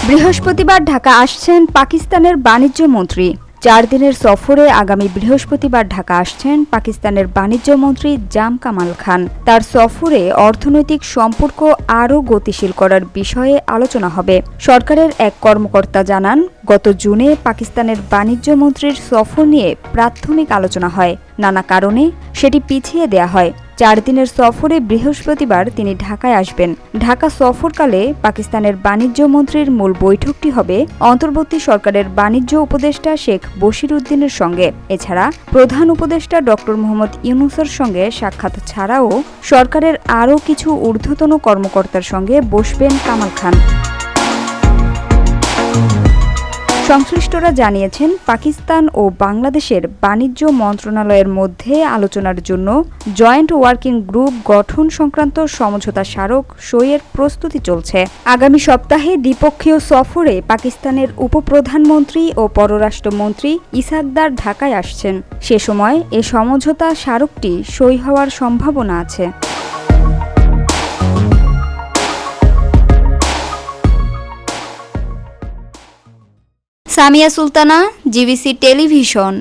বৃহস্পতিবার ঢাকা আসছেন পাকিস্তানের বাণিজ্য মন্ত্রী। 4 দিনের সফরে আগামী বৃহস্পতিবার ঢাকা আসছেন পাকিস্তানের বাণিজ্য মন্ত্রী জাম কামাল খান। তার সফরে অর্থনৈতিক সম্পর্ক আরও গতিশীল করার বিষয়ে আলোচনা হবে। সরকারের এক কর্মকর্তা জানান, গত জুনে পাকিস্তানের বাণিজ্য মন্ত্রীর সফর নিয়ে প্রাথমিক আলোচনা হয়। নানা কারণে সেটি পিছিয়ে দেয়া হয়। 4 দিনের সফরে বৃহস্পতিবার তিনি ঢাকায় আসবেন। ঢাকা সফরকালে পাকিস্তানের বাণিজ্য মন্ত্রীর মূল বৈঠকটি হবে অন্তর্বর্তী সরকারের বাণিজ্য উপদেষ্টা শেখ বশির উদ্দিনের সঙ্গে। এছাড়া প্রধান উপদেষ্টা ডক্টর মোহাম্মদ ইউনূসের সঙ্গে সাক্ষাৎ ছাড়াও সরকারের আরও কিছু ঊর্ধ্বতন কর্মকর্তার সঙ্গে বসবেন কামাল খান। সংশ্লিষ্টরা জানিয়েছেন, পাকিস্তান ও বাংলাদেশের বাণিজ্য মন্ত্রণালয়ের মধ্যে আলোচনার জন্য জয়েন্ট ওয়ার্কিং গ্রুপ গঠন সংক্রান্ত সমঝোতা স্মারক সইয়ের প্রস্তুতি চলছে। আগামী সপ্তাহে দ্বিপক্ষীয় সফরে পাকিস্তানের উপপ্রধানমন্ত্রী ও পররাষ্ট্রমন্ত্রী ইসাকদার ঢাকায় আসছেন। সে সময় এ সমঝোতা স্মারকটি সই হওয়ার সম্ভাবনা আছে। Samia Sultana, GBC television.